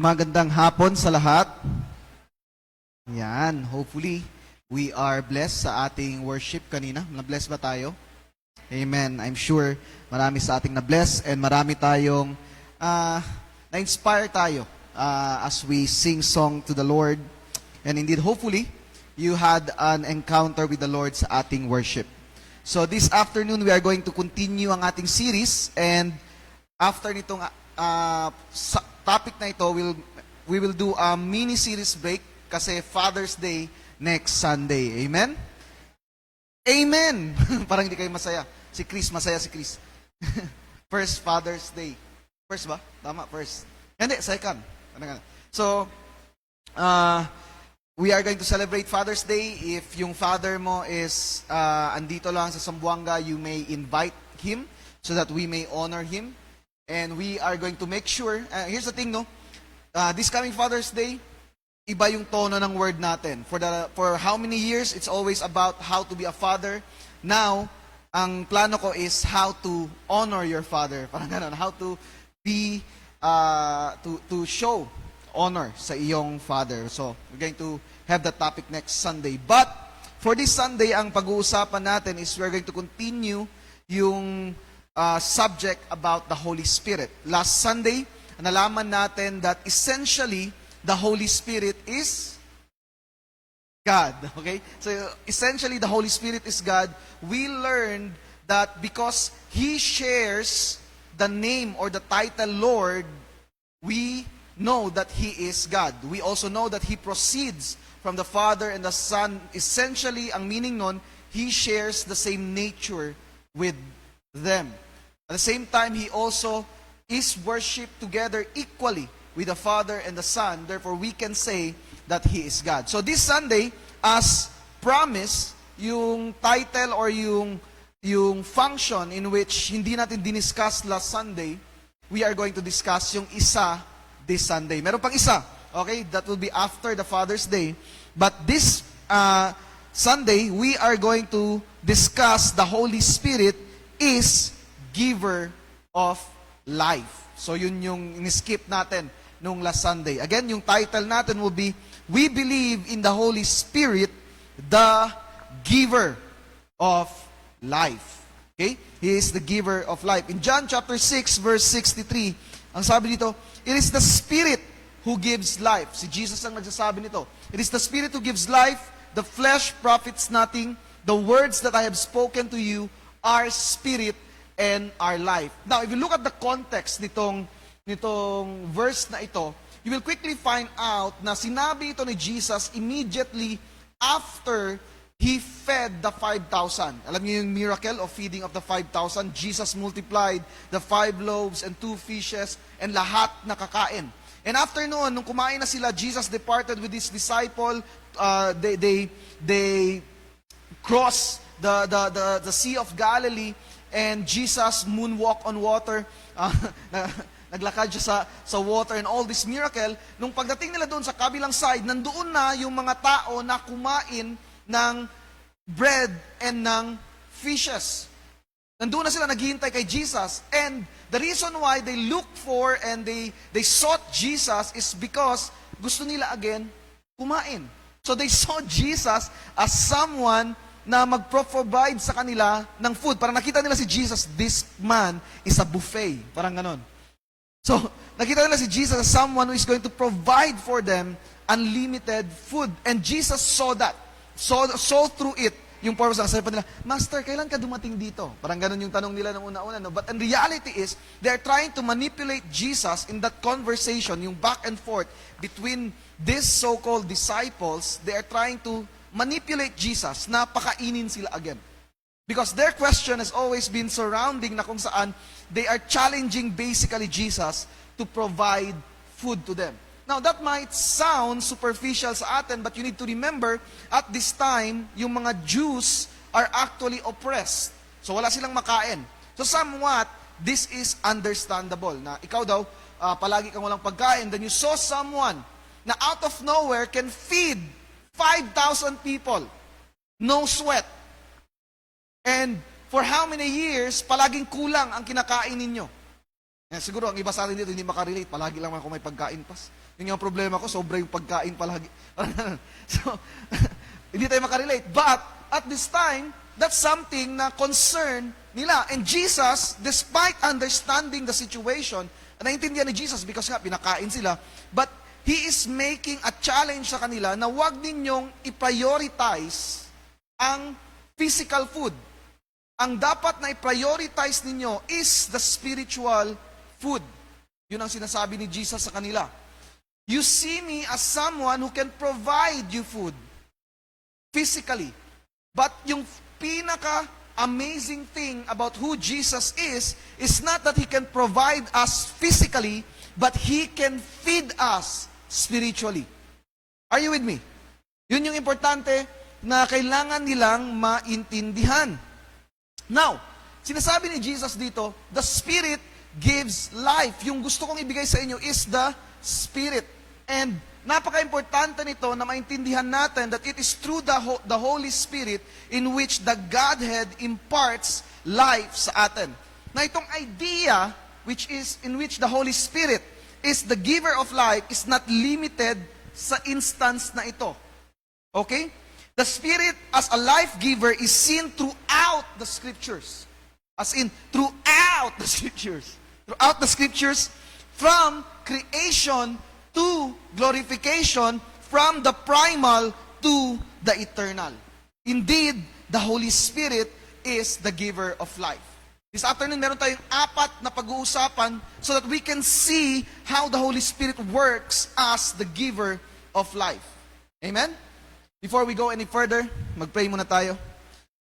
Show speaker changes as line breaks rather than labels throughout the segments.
Magandang hapon sa lahat. Yan, hopefully, we are blessed sa ating worship kanina. Na-bless ba tayo? Amen. I'm sure marami sa ating na-bless and marami tayong na-inspire tayo as we sing song to the Lord. And indeed, hopefully, you had an encounter with the Lord sa ating worship. So this afternoon, we are going to continue ang ating series, and after nitong topic na ito, we will do a mini series break kasi Father's Day next Sunday. Amen? Amen! Parang hindi kayo masaya. Si Chris, masaya si Chris. First Father's Day. First ba? Tama, first. Hindi, second. So, we are going to celebrate Father's Day. If yung father mo is andito lang sa Zamboanga, you may invite him so that we may honor him. And we are going to make sure, here's the thing, no? This coming Father's Day, iba yung tono ng word natin. For how many years, it's always about how to be a father. Now, ang plano ko is how to honor your father. Parang ganun, how to be, to show honor sa iyong father. So, we're going to have the topic next Sunday. But, for this Sunday, ang pag-uusapan natin is we're going to continue yung subject about the Holy Spirit. Last Sunday, nalaman natin that essentially, the Holy Spirit is God. Okay? So, essentially, the Holy Spirit is God. We learned that because He shares the name or the title Lord, we know that He is God. We also know that He proceeds from the Father and the Son. Essentially, ang meaning nun, He shares the same nature with them. At the same time, He also is worshipped together equally with the Father and the Son. Therefore, we can say that He is God. So this Sunday, as promised, yung title or yung function in which hindi natin diniscuss last Sunday, we are going to discuss yung isa this Sunday. Meron pang isa, okay? That will be after the Father's Day. But this Sunday, we are going to discuss the Holy Spirit is giver of life. So yun yung in-skip natin nung last Sunday. Again, yung title natin will be, We Believe in the Holy Spirit, the giver of life. Okay? He is the giver of life. In John chapter 6, verse 63, ang sabi dito, it is the Spirit who gives life. Si Jesus ang nagsasabi nito. It is the Spirit who gives life. The flesh profits nothing. The words that I have spoken to you are spirit and our life. Now, if you look at the context nitong verse na ito, you will quickly find out na sinabi ito ni Jesus immediately after He fed the 5,000. Alam niyo yung miracle of feeding of the 5,000? Jesus multiplied the 5 loaves and 2 fishes and lahat nakakain. And after noon, nung kumain na sila, Jesus departed with His disciple. They crossed the Sea of Galilee, and Jesus moonwalk on water. Naglakad siya sa water and all this miracle. Nung pagdating nila doon sa kabilang side, nandoon na yung mga tao na kumain ng bread and ng fishes. Nandoon na sila naghihintay kay Jesus. And the reason why they looked for and they sought Jesus is because gusto nila again kumain. So they saw Jesus as someone na mag-provide sa kanila ng food. Parang nakita nila si Jesus, this man is a buffet. Parang ganon. So, nakita nila si Jesus as someone who is going to provide for them unlimited food. And Jesus saw that. Saw through it yung purpose. Sabi pa nila, Master, kailan ka dumating dito? Parang ganon yung tanong nila ng una-una. No? But in reality is, they're trying to manipulate Jesus in that conversation, yung back and forth between these so-called disciples. They are trying to manipulate Jesus na pakainin sila again. Because their question has always been surrounding na kung saan they are challenging basically Jesus to provide food to them. Now, that might sound superficial sa atin, but you need to remember, at this time, yung mga Jews are actually oppressed. So, wala silang makain. So, somewhat, this is understandable. Na ikaw daw, palagi kang walang pagkain, then you saw someone na out of nowhere can feed 5,000 people. No sweat. And for how many years, palaging kulang ang kinakain ninyo? Siguro, ang iba sa atin dito, hindi makarelate. Palagi lang ako may pagkain pas. Yung problema ko, sobra yung pagkain palagi. So, hindi tayo makarelate. But, at this time, that's something na concern nila. And Jesus, despite understanding the situation, naiintindihan ni Jesus because nga, pinakain sila, but He is making a challenge sa kanila na huwag ninyong i-prioritize ang physical food. Ang dapat na i-prioritize ninyo is the spiritual food. Yun ang sinasabi ni Jesus sa kanila. You see me as someone who can provide you food physically. But yung pinaka-amazing thing about who Jesus is not that He can provide us physically, but He can feed us spiritually. Are you with me? Yun yung importante na kailangan nilang maintindihan. Now, sinasabi ni Jesus dito, the Spirit gives life. Yung gusto kong ibigay sa inyo is the Spirit. And napaka-importante nito na maintindihan natin that it is through the Holy Spirit in which the Godhead imparts life sa atin. Na itong idea in which the Holy Spirit is the giver of life is not limited sa instance na ito. Okay? The Spirit as a life giver is seen throughout the Scriptures. As in, throughout the Scriptures. Throughout the Scriptures, from creation to glorification, from the primal to the eternal. Indeed, the Holy Spirit is the giver of life. This afternoon, meron tayong 4 na pag-uusapan so that we can see how the Holy Spirit works as the giver of life. Amen? Before we go any further, mag-pray muna tayo.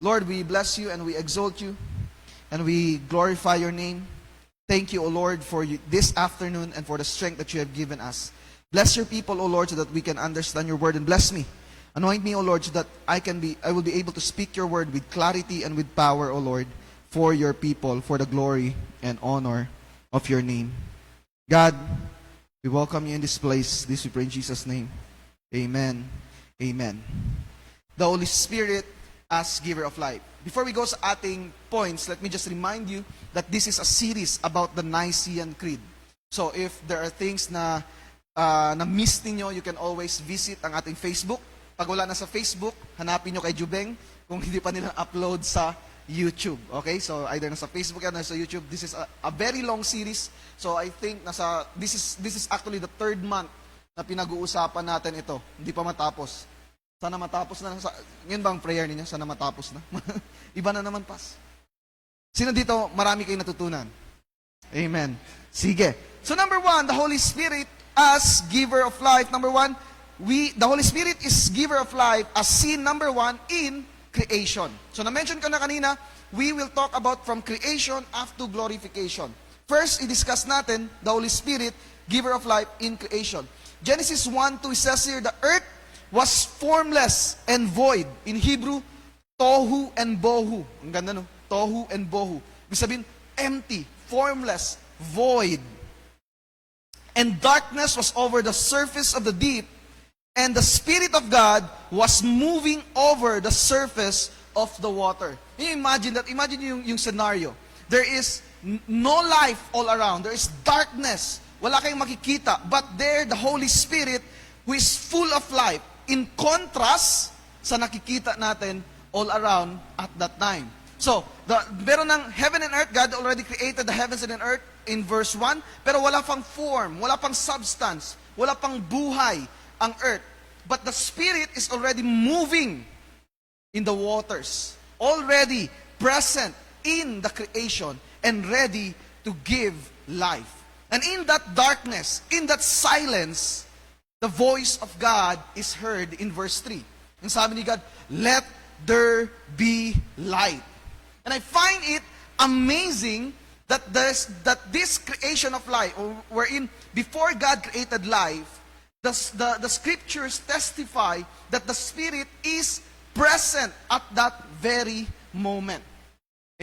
Lord, we bless you and we exalt you and we glorify your name. Thank you, O Lord, for this afternoon and for the strength that you have given us. Bless your people, O Lord, so that we can understand your word, and bless me. Anoint me, O Lord, so that I will be able to speak your word with clarity and with power, O Lord, for your people, for the glory and honor of your name. God, we welcome you in this place. This we pray in Jesus' name. Amen. Amen. The Holy Spirit as giver of life. Before we go sa ating points, let me just remind you that this is a series about the Nicene Creed. So if there are things na na-miss ninyo, you can always visit ang ating Facebook. Pag wala na sa Facebook, hanapin nyo kay Jubeng kung hindi pa nila upload sa YouTube. Okay? So either nasa Facebook or nasa YouTube. This is a very long series. So I think this is actually the 3rd month na pinag-uusapan natin ito. Hindi pa matapos. Sana matapos na. Yun ba ang prayer ninyo? Sana matapos na. Iba na naman, Pas. Sino dito marami kayong natutunan? Amen. Sige. So number 1, the Holy Spirit as giver of life. Number 1, the Holy Spirit is giver of life as seen, number 1, in creation. So na-mention ko na kanina, we will talk about from creation up to glorification. First, i-discuss natin the Holy Spirit, giver of life in creation. Genesis 1:2 says here, the earth was formless and void. In Hebrew, tohu and bohu. Ang ganda, no? Tohu and bohu. Ibig sabihin, empty, formless, void. And darkness was over the surface of the deep, and the Spirit of God was moving over the surface of the water. You imagine that? Imagine yung scenario. There is no life all around. There is darkness. Wala kayong makikita. But there, the Holy Spirit, who is full of life, in contrast sa nakikita natin all around at that time. So, meron ng heaven and earth. God already created the heavens and earth in verse 1. Pero wala pang form, wala pang substance, wala pang buhay ang earth. But the Spirit is already moving in the waters, already present in the creation and ready to give life. And in that darkness, in that silence, the voice of God is heard in verse 3. And sabi ni God, let there be light. And I find it amazing that this creation of life, wherein before God created life, the scriptures testify that the Spirit is present at that very moment.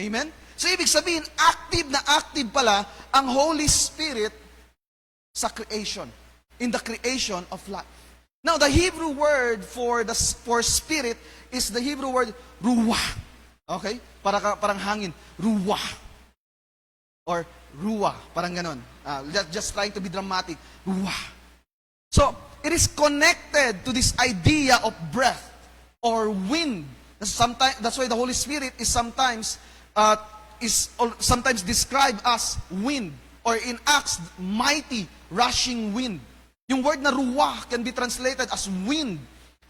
Amen? So ibig sabihin, active na active pala ang Holy Spirit sa creation, in the creation of life. Now, the Hebrew word for spirit is the Hebrew word ruah. Okay? Parang hangin. Ruah. Or ruah. Parang ganon. Just trying to be dramatic. Ruah. So, it is connected to this idea of breath or wind. That's why the Holy Spirit is sometimes described as wind, or in Acts, mighty rushing wind. Yung word na ruwah can be translated as wind,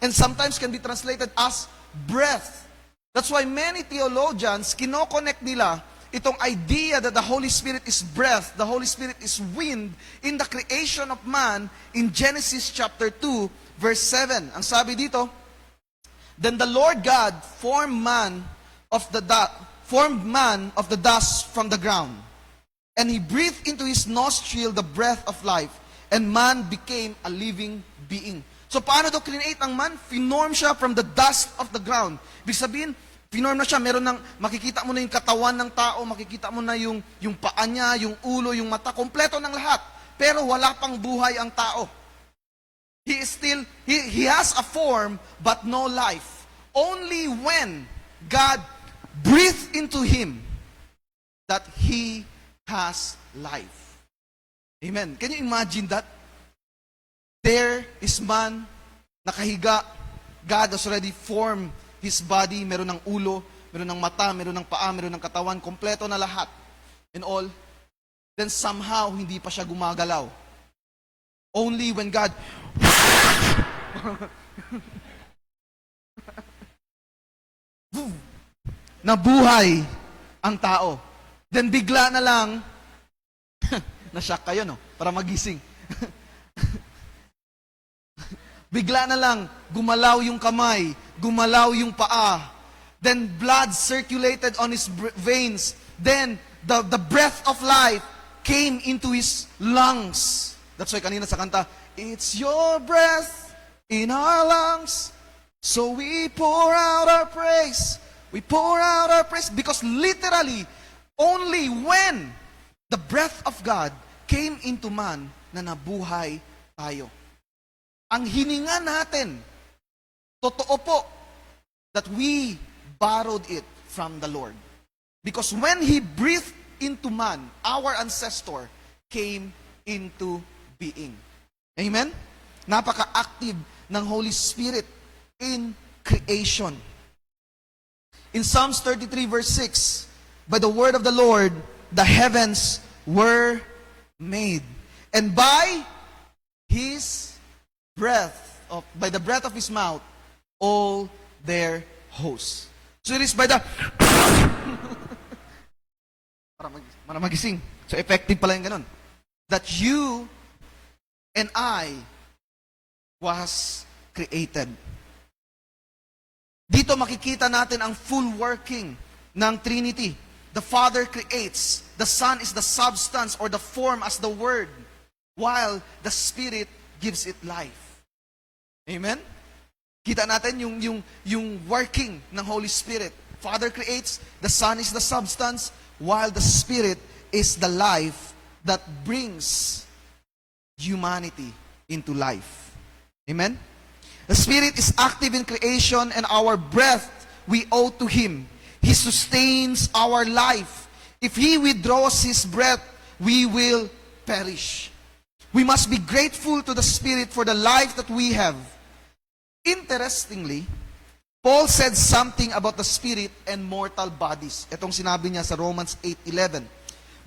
and sometimes can be translated as breath. That's why many theologians, kinoconnect nila itong idea that the Holy Spirit is breath, the Holy Spirit is wind, in the creation of man in Genesis chapter 2, verse 7. Ang sabi dito, then the Lord God formed man of the dust from the ground, and He breathed into his nostril the breath of life, and man became a living being. So paano daw create ang man? Finorm siya from the dust of the ground. Ibig sabihin, finorm na siya, makikita mo na yung katawan ng tao, makikita mo na yung paa niya, yung ulo, yung mata, kompleto ng lahat. Pero wala pang buhay ang tao. He has a form, but no life. Only when God breathed into him that he has life. Amen. Can you imagine that? There is man, nakahiga, God has already formed his body, meron ng ulo, meron ng mata, meron ng paa, meron ng katawan, kompleto na lahat. And all, then somehow, hindi pa siya gumagalaw. Only when God nabuhay ang tao. Then bigla na lang, na-shock kayo, no? Para magising. Bigla na lang, gumalaw yung kamay, gumalaw yung paa. Then blood circulated on his veins. Then the breath of life came into his lungs. That's why kanina sa kanta, it's your breath in our lungs, so we pour out our praise. We pour out our praise because literally, only when the breath of God came into man na nabuhay tayo. Ang hininga natin, totoo po, that we borrowed it from the Lord. Because when He breathed into man, our ancestor came into being. Amen? Napaka-active ng Holy Spirit in creation. In Psalms 33 verse 6, by the word of the Lord, the heavens were made. And by by the breath of His mouth, all their hosts. So it is by the para magising. So effective pala yung ganun. That you and I was created. Dito makikita natin ang full working ng Trinity. The Father creates, the Son is the substance or the form as the Word, while the Spirit gives it life. Amen? Kita natin yung working ng Holy Spirit. Father creates, the Son is the substance, while the Spirit is the life that brings humanity into life. Amen? The Spirit is active in creation, and our breath we owe to Him. He sustains our life. If He withdraws His breath, we will perish. We must be grateful to the Spirit for the life that we have. Interestingly, Paul said something about the spirit and mortal bodies. Itong sinabi niya sa Romans 8:11.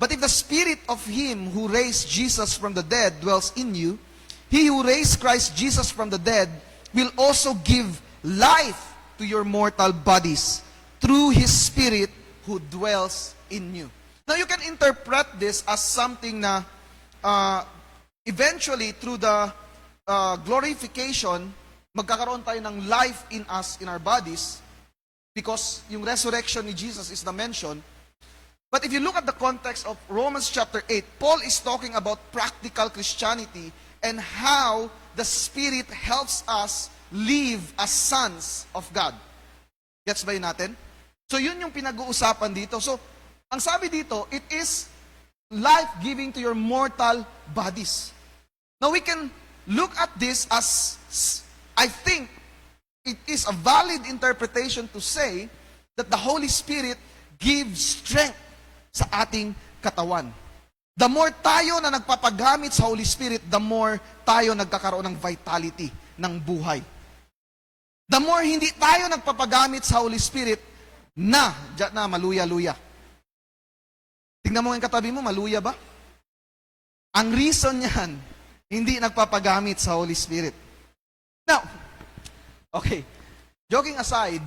But if the Spirit of Him who raised Jesus from the dead dwells in you, He who raised Christ Jesus from the dead will also give life to your mortal bodies through His Spirit who dwells in you. Now you can interpret this as something na eventually through the glorification, magkakaroon tayo ng life in us, in our bodies, because yung resurrection ni Jesus is the mention. But if you look at the context of Romans chapter 8, Paul is talking about practical Christianity and how the Spirit helps us live as sons of God. Gets ba yun natin? So yun yung pinag-uusapan dito. So, ang sabi dito, it is life-giving to your mortal bodies. Now we can look at this as, I think, it is a valid interpretation to say that the Holy Spirit gives strength sa ating katawan. The more tayo na nagpapagamit sa Holy Spirit, the more tayo nagkakaroon ng vitality ng buhay. The more hindi tayo nagpapagamit sa Holy Spirit, diyan na, maluya-luya. Tingnan mo yung katabi mo, maluya ba? Ang reason niyan, hindi nagpapagamit sa Holy Spirit. Now, okay, joking aside,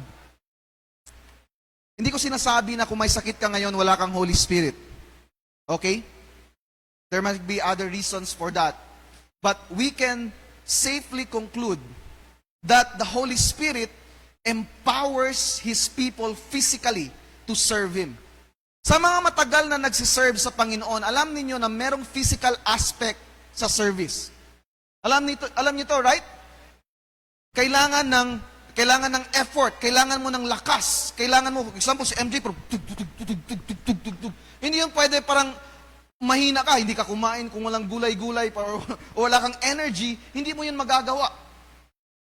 hindi ko sinasabi na kung may sakit ka ngayon, wala kang Holy Spirit. Okay? There might be other reasons for that. But we can safely conclude that the Holy Spirit empowers His people physically to serve Him. Sa mga matagal na nagsiserve sa Panginoon, alam niyo na merong physical aspect sa service. Alam niyo to, right? Kailangan ng effort, kailangan mo ng lakas, kailangan mo, for example, si MJ, hindi yung pwede parang mahina ka, hindi ka kumain kung walang gulay-gulay o wala kang energy, hindi mo yun magagawa.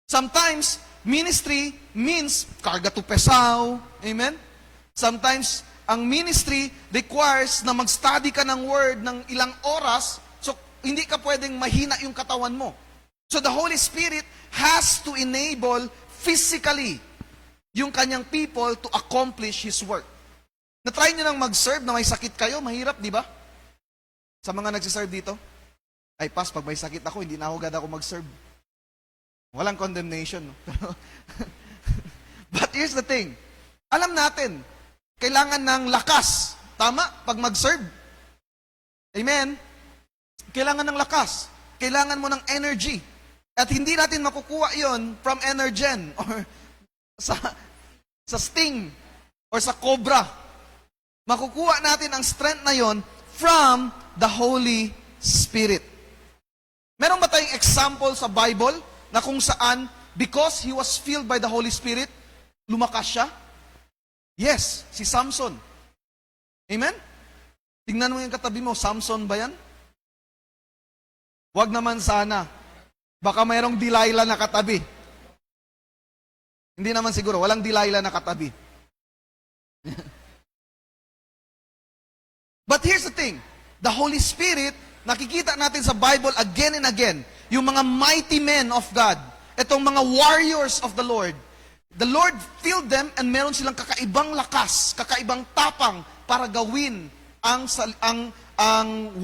Sometimes, ministry means karga to pesaw. Amen? Sometimes, ang ministry requires na mag-study ka ng word ng ilang oras, so hindi ka pwedeng mahina yung katawan mo. So the Holy Spirit has to enable physically yung kanyang people to accomplish His work. Na-try nyo nang mag-serve na may sakit kayo, mahirap, di ba? Sa mga nagsiserve dito, ay pas, pag may sakit ako, hindi na agad ako mag-serve. Walang condemnation. No? But here's the thing. Alam natin, kailangan ng lakas. Tama? Pag mag-serve. Amen? Kailangan ng lakas. Kailangan mo ng energy. At hindi natin makukuha yon from Energen or sa Sting or sa Cobra. Makukuha natin ang strength na yon from the Holy Spirit. Meron ba tayong example sa Bible na kung saan, because he was filled by the Holy Spirit, lumakas siya? Yes, si Samson. Amen? Tingnan mo yung katabi mo, Samson ba yan? Huwag naman sana. Baka mayroong Delilah na katabi. Hindi naman siguro, walang Delilah na katabi. But here's the thing, the Holy Spirit, nakikita natin sa Bible again and again, yung mga mighty men of God, itong mga warriors of the Lord filled them and meron silang kakaibang lakas, kakaibang tapang para gawin ang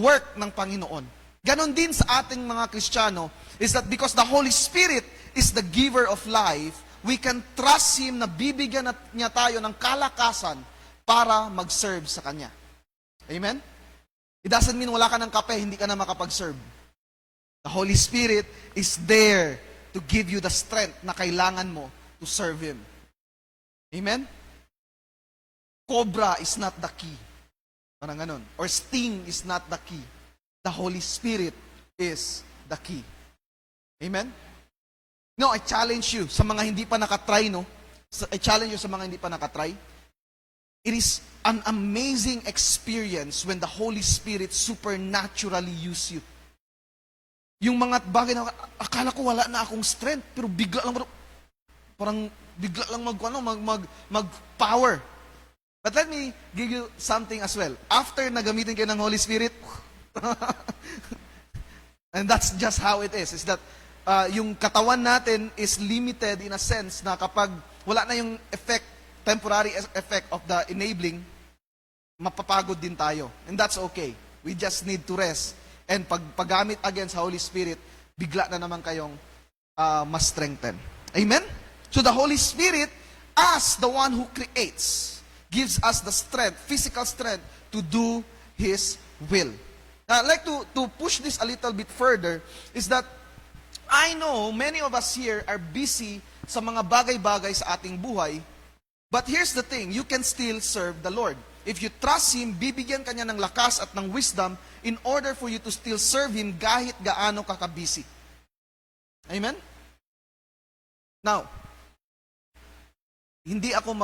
work ng Panginoon. Ganon din sa ating mga Kristiyano, is that because the Holy Spirit is the giver of life, we can trust Him na bibigyan niya tayo ng kalakasan para mag-serve sa Kanya. Amen? It doesn't mean wala ka ng kape, hindi ka na makapag-serve. The Holy Spirit is there to give you the strength na kailangan mo to serve Him. Amen? Cobra is not the key. Parang ganun. Or Sting is not the key. The Holy Spirit is the key. Amen? No, I challenge you sa mga hindi pa nakatry, no? I challenge you sa mga hindi pa nakatry. It is an amazing experience when the Holy Spirit supernaturally use you. Yung mga bagay na akala ko wala na akong strength, pero bigla lang mag-power. But let me give you something as well. After nagamitin kayo ng Holy Spirit, and that's just how it is that yung katawan natin is limited in a sense na kapag wala na yung temporary effect of the enabling, mapapagod din tayo. And that's okay. We just need to rest. And paggamit again sa Holy Spirit, bigla na naman kayong mas strengthen. Amen? So the Holy Spirit, as the one who creates, gives us the strength, physical strength, to do His will. Now, I'd like to push this a little bit further, is that I know many of us here are busy sa mga bagay-bagay sa ating buhay, but here's the thing, you can still serve the Lord. If you trust Him, bibigyan ka niya ng lakas at ng wisdom in order for you to still serve Him kahit gaano ka ka-busy. Amen? Now, hindi ako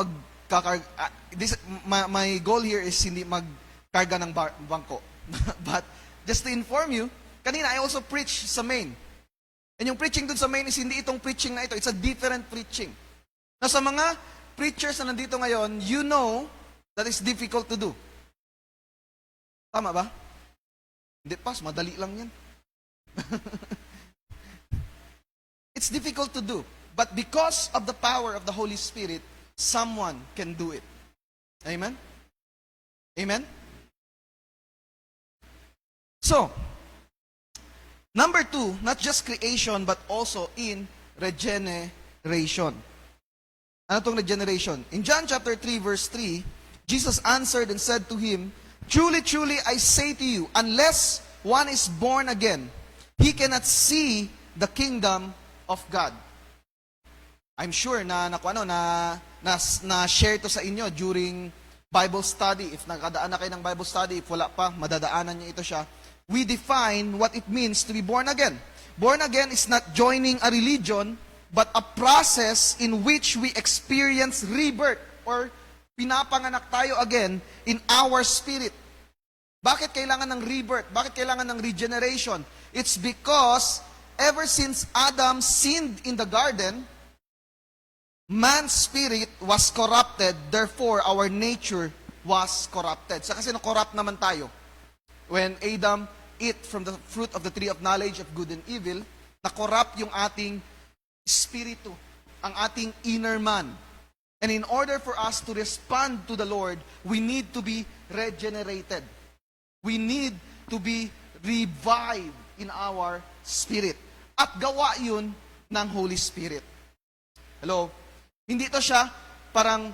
my goal here is hindi magkarga ng bangko. But just to inform you, kanina I also preach sa main. And yung preaching dun sa main is hindi itong preaching na ito. It's a different preaching. Na sa mga preachers na nandito ngayon, you know that it's difficult to do. Tama ba? Hindi, pas, madali lang yan. It's difficult to do. But because of the power of the Holy Spirit, someone can do it. Amen? Amen? So, number 2, not just creation, but also in regeneration. Ano tong regeneration? In John chapter 3, verse 3, Jesus answered and said to him, "Truly, truly, I say to you, unless one is born again, he cannot see the kingdom of God." I'm sure na share to sa inyo during Bible study. If nakadaan na kayo ng Bible study, if wala pa, madadaanan niyo ito siya. We define what it means to be born again. Born again is not joining a religion, but a process in which we experience rebirth or pinapanganak tayo again in our spirit. Bakit kailangan ng rebirth? Bakit kailangan ng regeneration? It's because ever since Adam sinned in the garden, man's spirit was corrupted, therefore our nature was corrupted. So kasi na-corrupt naman tayo. When Adam ate from the fruit of the tree of knowledge of good and evil, na-corrupt yung ating spirito, ang ating inner man. And in order for us to respond to the Lord, we need to be regenerated. We need to be revived in our spirit. At gawa yun ng Holy Spirit. Hello? Hindi ito siya parang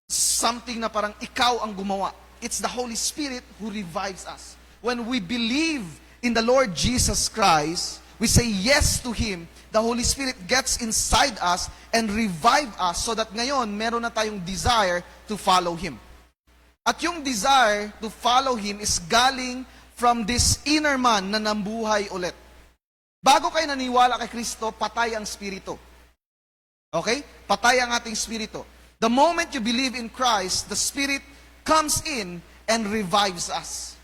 something na parang ikaw ang gumawa. It's the Holy Spirit who revives us. When we believe in the Lord Jesus Christ, we say yes to Him, the Holy Spirit gets inside us and revive us so that ngayon meron na tayong desire to follow Him. At yung desire to follow Him is galing from this inner man na nambuhay ulit. Bago kayo naniwala kay Kristo, patay ang spirito. Okay? Patay ang ating spirito. The moment you believe in Christ, the Spirit comes in and revives us.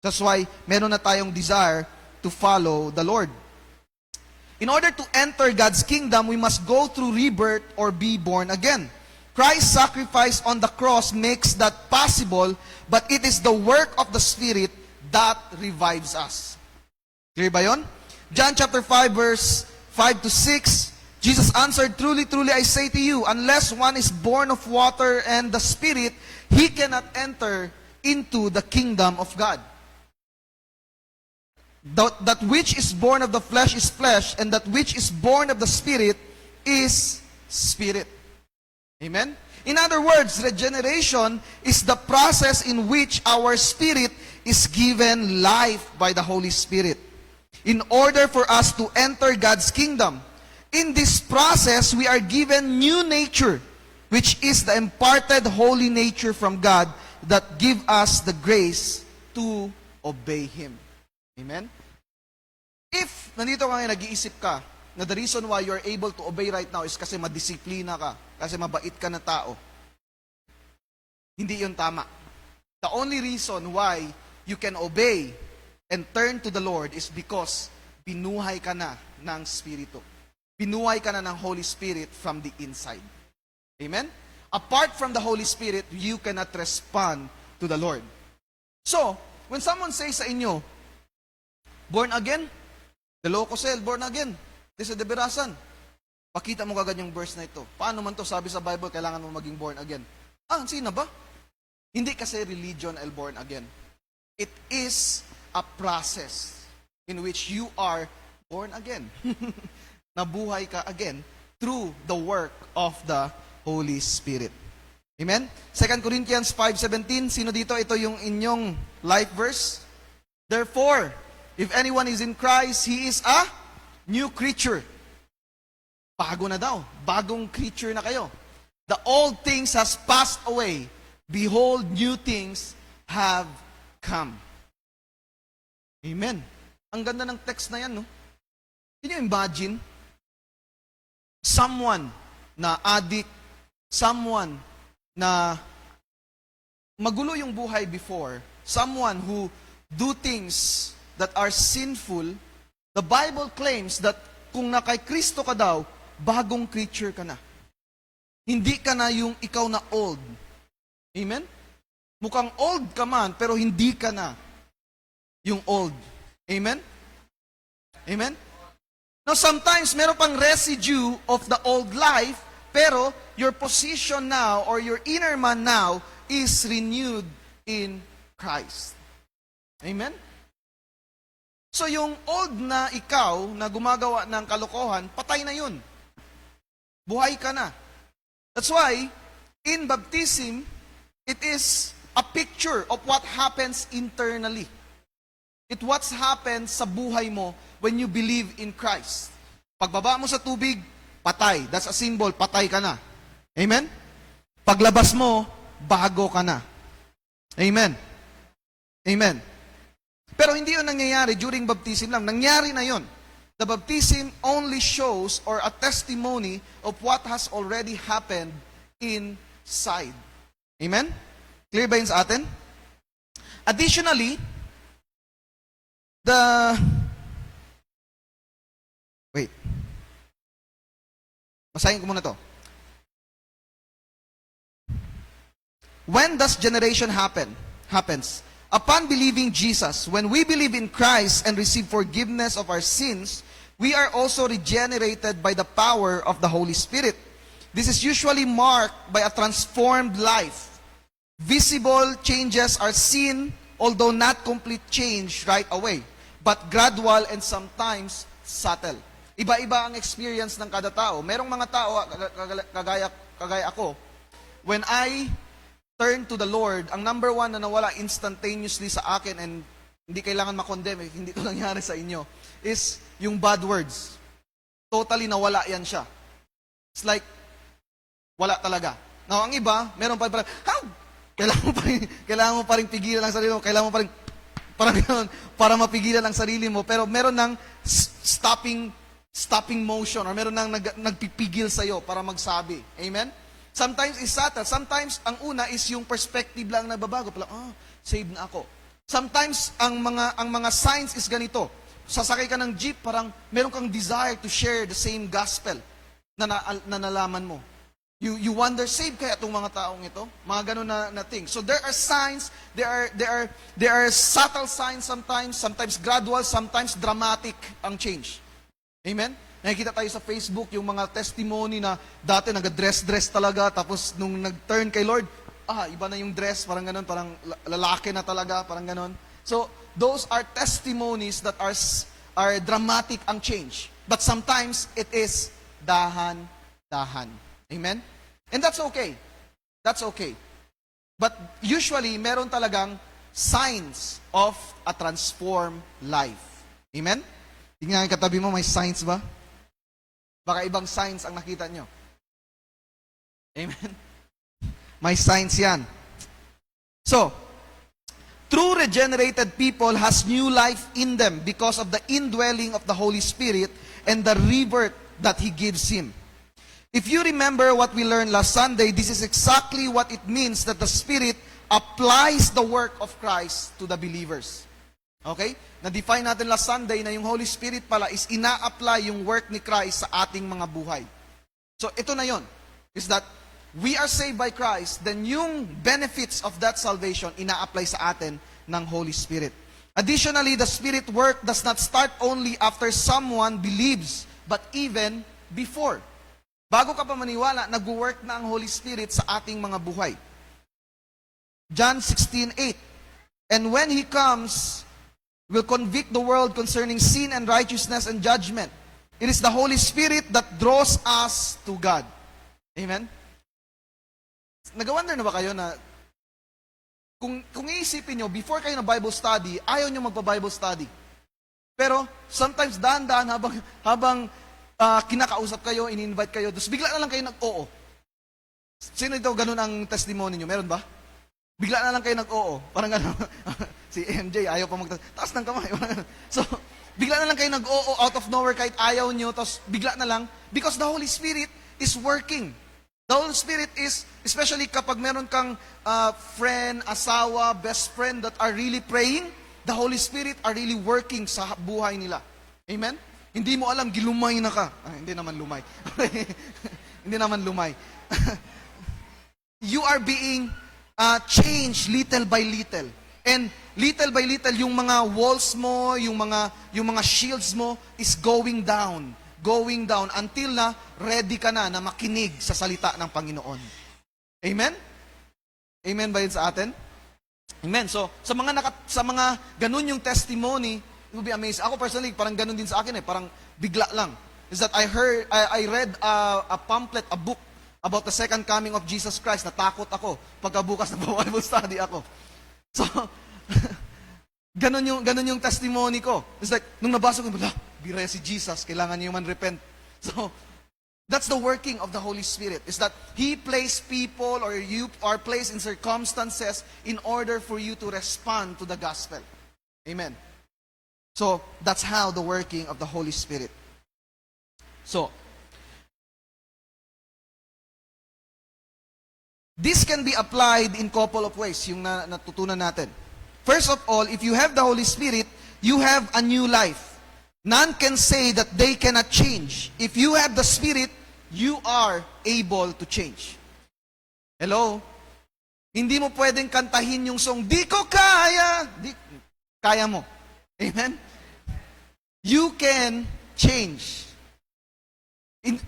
That's why meron na tayong desire to follow the Lord. In order to enter God's kingdom, we must go through rebirth or be born again. Christ's sacrifice on the cross makes that possible, but it is the work of the Spirit that revives us. Clear ba yun? John chapter 5 verse 5 to 6, Jesus answered, "Truly, truly, I say to you, unless one is born of water and the Spirit, he cannot enter into the kingdom of God. That which is born of the flesh is flesh, and that which is born of the Spirit is spirit." Amen? In other words, regeneration is the process in which our spirit is given life by the Holy Spirit in order for us to enter God's kingdom. In this process, we are given new nature, which is the imparted holy nature from God that give us the grace to obey Him. Amen? If nandito ka ngayon, nag-iisip ka na the reason why you're able to obey right now is kasi madisiplina ka, kasi mabait ka na tao, hindi yun tama. The only reason why you can obey and turn to the Lord is because binuhay ka na ng Spirito. Binuhay ka na ng Holy Spirit from the inside. Amen? Apart from the Holy Spirit, you cannot respond to the Lord. So, when someone says sa inyo, born again, the Locosel, born again, this is the Berasan. Pakita mo kagad yung verse na ito. Paano man to sabi sa Bible, kailangan mo maging born again. Sino ba? Hindi kasi religion el born again. It is a process in which you are born again. Nabuhay ka again through the work of the Holy Spirit. Amen? 2 Corinthians 5:17, sino dito? Ito yung inyong life verse. Therefore, if anyone is in Christ, he is a new creature. Bago na daw. Bagong creature na kayo. The old things has passed away. Behold, new things have come. Amen. Ang ganda ng text na yan, no? Can you imagine? Someone na addict, someone na magulo yung buhay before, someone who do things that are sinful, the Bible claims that kung na kay Kristo ka daw, bagong creature ka na. Hindi ka na yung ikaw na old. Amen? Mukhang old ka man, pero hindi ka na. yung old. Amen? Amen? Now, sometimes, meron pang residue of the old life, pero your position now, or your inner man now, is renewed in Christ. Amen? So, yung old na ikaw, na gumagawa ng kalokohan, patay na yun. Buhay ka na. That's why, in baptism, it is a picture of what happens internally. It what happens sa buhay mo when you believe in Christ. Pagbaba mo sa tubig, patay. That's a symbol, patay ka na. Amen? Paglabas mo, bago ka na. Amen? Amen? Pero hindi yun nangyayari during baptism lang. Nangyari na yun. The baptism only shows or a testimony of what has already happened inside. Amen? Clear ba yun sa atin? Additionally, basahin ko muna to. When does generation happens? Upon believing Jesus, when we believe in Christ and receive forgiveness of our sins, we are also regenerated by the power of the Holy Spirit. This is usually marked by a transformed life. Visible changes are seen, although not complete change right away, but gradual and sometimes subtle. Iba-iba ang experience ng kada tao. Merong mga tao, kagaya ako, when I turn to the Lord, ang number one na nawala instantaneously sa akin, and hindi kailangan makondemn, hindi ito nangyari sa inyo, is yung bad words. Totally nawala yan siya. It's like, wala talaga. Now, ang iba, meron pa parang, kailangan mo pa rin pigilan ang sarili mo, kailangan mo pa rin, parang gano'n, para mapigilan ang sarili mo, pero meron ng stopping motion, or meron ng nagpipigil sa'yo para magsabi. Amen? Sometimes is subtle. Sometimes, ang una is yung perspective lang nagbabago. Saved na ako. Sometimes, ang mga signs is ganito. Sasakay ka ng jeep, parang meron kang desire to share the same gospel na nalaman mo. You wonder, saved kaya itong mga taong ito? Mga ganun na things. So there are signs, there are subtle signs sometimes gradual, sometimes dramatic ang change. Amen? Nakikita tayo sa Facebook, yung mga testimony na dati nag-dress talaga, tapos nung nag-turn kay Lord, iba na yung dress, parang ganun, parang lalaki na talaga, parang ganun. So, those are testimonies that are dramatic ang change. But sometimes, it is dahan-dahan. Amen? And that's okay. That's okay. But usually, meron talagang signs of a transformed life. Amen? Tingnan ang katabi mo, may signs ba? Baka ibang signs ang nakita nyo. Amen? May signs yan. So, true regenerated people has new life in them because of the indwelling of the Holy Spirit and the rebirth that He gives him. If you remember what we learned last Sunday, this is exactly what it means that the Spirit applies the work of Christ to the believers. Okay? Na-define natin last Sunday na yung Holy Spirit pala is ina-apply yung work ni Christ sa ating mga buhay. So, ito na yon, is that we are saved by Christ, then yung benefits of that salvation ina-apply sa atin ng Holy Spirit. Additionally, the Spirit work does not start only after someone believes, but even before. Bago ka pa maniwala, nag-work na ang Holy Spirit sa ating mga buhay. John 16:8. And when He comes, will convict the world concerning sin and righteousness and judgment. It is the Holy Spirit that draws us to God. Amen? Nag-wonder na ba kayo na kung iisipin nyo, before kayo na Bible study, ayaw nyo magpa-Bible study. Pero sometimes dahan-dahan habang kinakausap kayo, in-invite kayo, tapos bigla na lang kayo nag-oo. Sino ito ganun ang testimony nyo? Meron ba? Bigla na lang kayo nag-oo. Parang gano'n. Si MJ, ayaw pa taas ng kamay. So, bigla na lang kayo nag-oo out of nowhere kahit ayaw nyo, tapos bigla na lang, because the Holy Spirit is working. The Holy Spirit is, especially kapag meron kang friend, asawa, best friend that are really praying, the Holy Spirit are really working sa buhay nila. Amen? Hindi mo alam, gilumay na ka. Hindi naman lumay. Hindi naman lumay. You are being changed little by little. And little by little, yung mga walls mo, yung mga shields mo is going down until na ready ka na makinig sa salita ng Panginoon. Amen? Amen ba yun sa atin? Amen. So, sa mga ganun yung testimony, it will be amazing. Ako personally, parang ganun din sa akin parang bigla lang. Is that I read a pamphlet, a book about the second coming of Jesus Christ. Natakot ako pagkabukas ng Bible study ako. So, ganun yung testimony ko. It's like, nung nabasa ko, bira si Jesus, kailangan niyo man repent. So, that's the working of the Holy Spirit. Is that He placed people or you are placed in circumstances in order for you to respond to the gospel. Amen. So, that's how the working of the Holy Spirit. So, this can be applied in couple of ways, yung natutunan natin. First of all, if you have the Holy Spirit, you have a new life. None can say that they cannot change. If you have the Spirit, you are able to change. Hello? Hindi mo pwedeng kantahin yung song, di ko kaya. Kaya mo. Amen? You can change.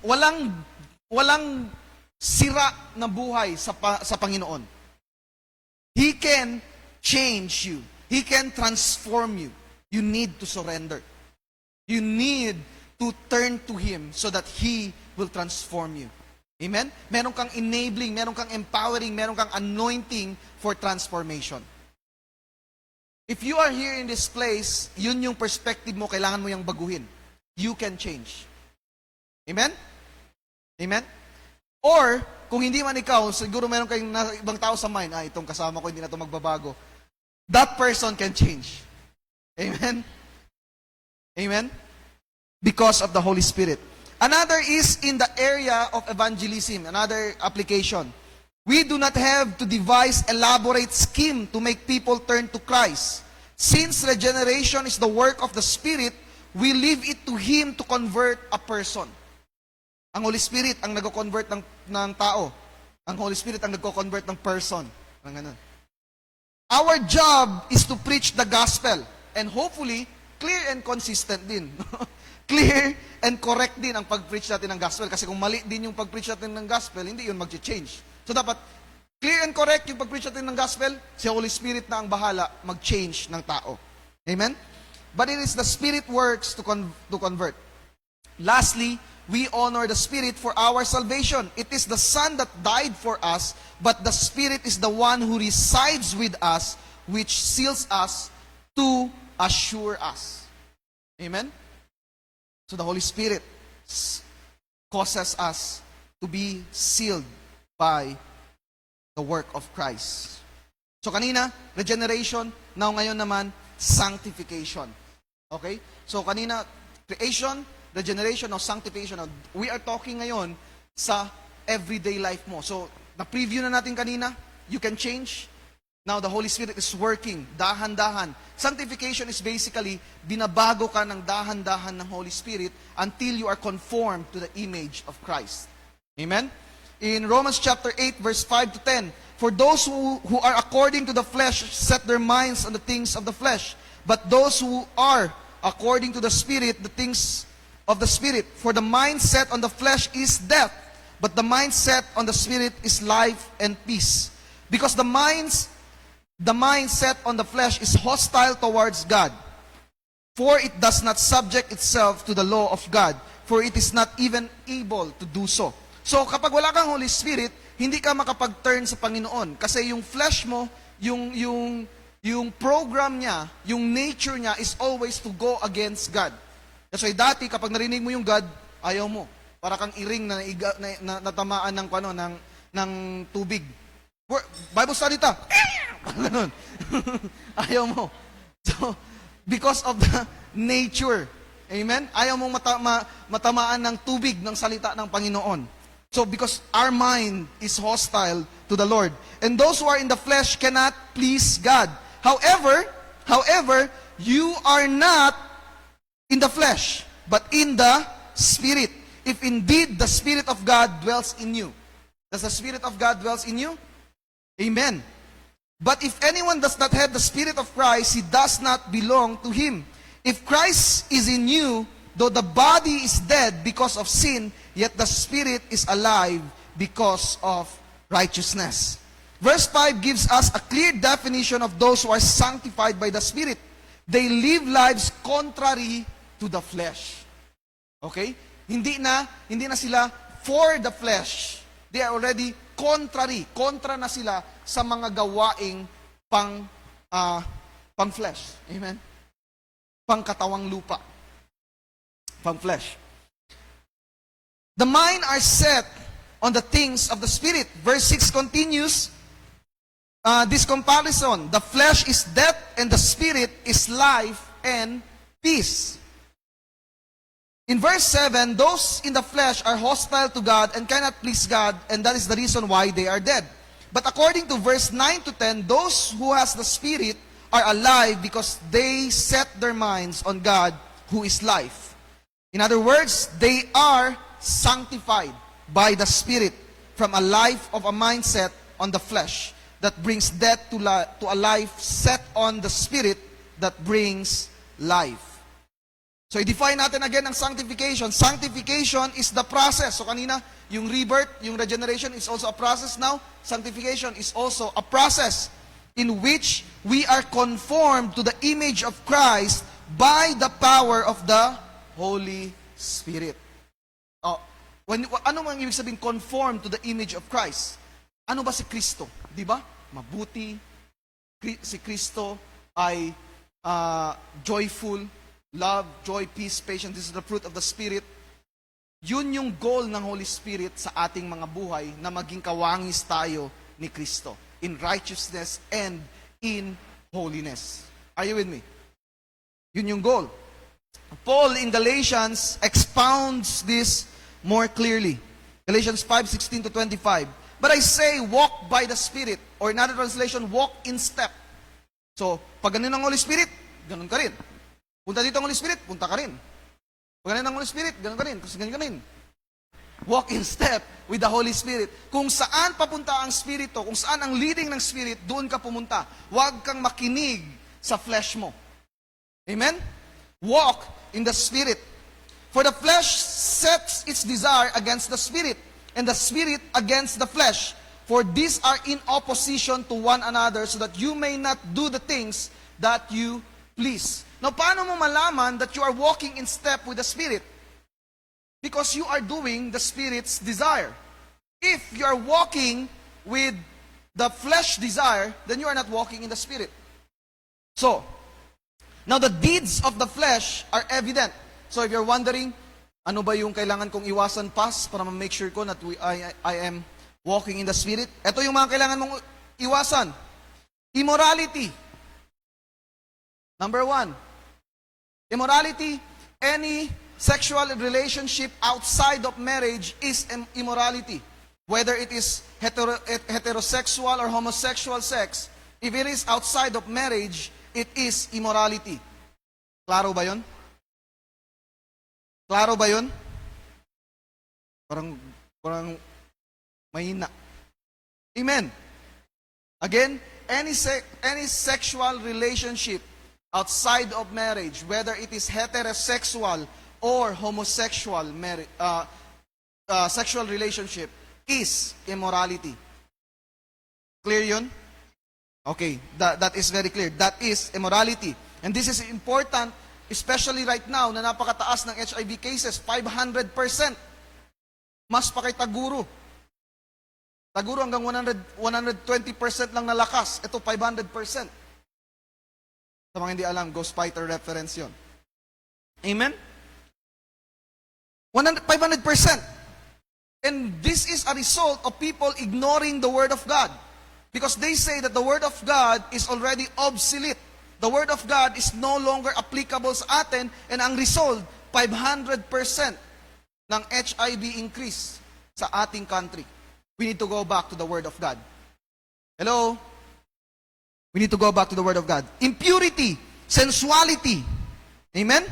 Walang sira na buhay sa Panginoon. He can change you. He can transform you. You need to surrender. You need to turn to Him so that He will transform you. Amen? Meron kang enabling, meron kang empowering, meron kang anointing for transformation. If you are here in this place, yun yung perspective mo, kailangan mo yung baguhin. You can change. Amen? Amen? Or, kung hindi man ikaw, siguro meron kayong ibang tao sa mind, itong kasama ko, hindi na ito magbabago. That person can change. Amen? Amen? Because of the Holy Spirit. Another is in the area of evangelism, another application. We do not have to devise elaborate scheme to make people turn to Christ. Since regeneration is the work of the Spirit, we leave it to Him to convert a person. Ang Holy Spirit ang nag-convert ng tao. Ang Holy Spirit ang nag-convert ng person. Our job is to preach the gospel. And hopefully, clear and consistent din. Clear and correct din ang pag-preach natin ng gospel. Kasi kung mali din yung pag-preach natin ng gospel, hindi yun mag-change. So dapat, clear and correct yung pag-preach natin ng gospel, si Holy Spirit na ang bahala mag-change ng tao. Amen? But it is the Spirit works to convert. Lastly, we honor the Spirit for our salvation. It is the Son that died for us, but the Spirit is the one who resides with us, which seals us to assure us. Amen? So the Holy Spirit causes us to be sealed by the work of Christ. So kanina, regeneration. Now ngayon naman, sanctification. Okay? So kanina, creation, regeneration o sanctification. We are talking ngayon sa everyday life mo. So, na-preview na natin kanina, you can change. Now, the Holy Spirit is working, dahan-dahan. Sanctification is basically, binabago ka ng dahan-dahan ng Holy Spirit until you are conformed to the image of Christ. Amen? In Romans chapter 8, verse 5 to 10, for those who are according to the flesh set their minds on the things of the flesh, but those who are according to the Spirit, the things of the Spirit. For the mindset on the flesh is death, but the mindset on the Spirit is life and peace. Because the mindset on the flesh is hostile towards God, for it does not subject itself to the law of God, for it is not even able to do so. So kapag wala kang Holy Spirit, hindi ka makapag-turn sa Panginoon. Kasi yung flesh mo, yung program niya, yung nature niya is always to go against God. Kasi dati, kapag narinig mo yung God, ayaw mo. Para kang iring na natamaan ng tubig. Bible study ta. Ganun. Ayaw mo. So, because of the nature. Amen? Ayaw mong matamaan ng tubig ng salita ng Panginoon. So, because our mind is hostile to the Lord. And those who are in the flesh cannot please God. However, you are not in the flesh, but in the Spirit. If indeed the Spirit of God dwells in you. Does the Spirit of God dwells in you? Amen. But if anyone does not have the Spirit of Christ, he does not belong to him. If Christ is in you, though the body is dead because of sin, yet the Spirit is alive because of righteousness. Verse 5 gives us a clear definition of those who are sanctified by the Spirit. They live lives contrary to the flesh. Okay? Hindi na sila for the flesh. They are already contrary. Kontra na sila sa mga gawaing pang flesh. Amen? Pang katawang lupa. Pang flesh. The mind are set on the things of the Spirit. Verse 6 continues this comparison. The flesh is death and the Spirit is life and peace. In verse 7, those in the flesh are hostile to God and cannot please God, and that is the reason why they are dead. But according to verse 9 to 10, those who has the Spirit are alive because they set their minds on God who is life. In other words, they are sanctified by the Spirit from a life of a mindset on the flesh that brings death to a life set on the Spirit that brings life. So, i-define natin again ang sanctification. Sanctification is the process. So, kanina, yung rebirth, yung regeneration is also a process. Now, sanctification is also a process in which we are conformed to the image of Christ by the power of the Holy Spirit. Ano mang ibig sabihin conform to the image of Christ? Ano ba si Kristo? Di ba? Mabuti. Si Kristo ay joyful, love, joy, peace, patience. This is the fruit of the Spirit. Yun yung goal ng Holy Spirit sa ating mga buhay na maging kawangis tayo ni Kristo in righteousness and in holiness. Are you with me? Yun yung goal. Paul in Galatians expounds this more clearly. Galatians 5:16 to 25. But I say, walk by the Spirit. Or in another translation, walk in step. So, pag ganun ang Holy Spirit, ganun ka rin. Punta dito ang Holy Spirit, punta ka rin. Pag ganun ang Holy Spirit, ganun ka rin. Kasi ganun ka rin. Walk in step with the Holy Spirit. Kung saan papunta ang Spirito, kung saan ang leading ng Spirit, doon ka pumunta. Huwag kang makinig sa flesh mo. Amen? Walk in the Spirit. For the flesh sets its desire against the Spirit, and the Spirit against the flesh. For these are in opposition to one another, so that you may not do the things that you please. Now, paano mo malaman that you are walking in step with the Spirit? Because you are doing the Spirit's desire. If you are walking with the flesh desire, then you are not walking in the Spirit. So, now the deeds of the flesh are evident. So if you're wondering, ano ba yung kailangan kong iwasan pas para ma-make sure ko that I am walking in the Spirit? Ito yung mga kailangan mong iwasan. Immorality. Number 1. Immorality, any sexual relationship outside of marriage is immorality. Whether it is heterosexual or homosexual sex, if it is outside of marriage, it is immorality. Klaro ba yun? Klaro ba yun? Parang mahina. Amen. Again, any sexual relationship outside of marriage, whether it is heterosexual or homosexual sexual relationship, is immorality. Clear yun? Okay, that is very clear. That is immorality. And this is important, especially right now, na napakataas ng HIV cases, 500%. Mas pa kay Taguro. Taguro hanggang 120% lang nalakas. Ito, 500%. Sa mga hindi alam, Ghost Fighter reference yon. Amen? 500%. And this is a result of people ignoring the Word of God. Because they say that the Word of God is already obsolete. The Word of God is no longer applicable sa atin, and ang result, 500% ng HIV increase sa ating country. We need to go back to the Word of God. Hello? We need to go back to the Word of God. Impurity, sensuality. Amen?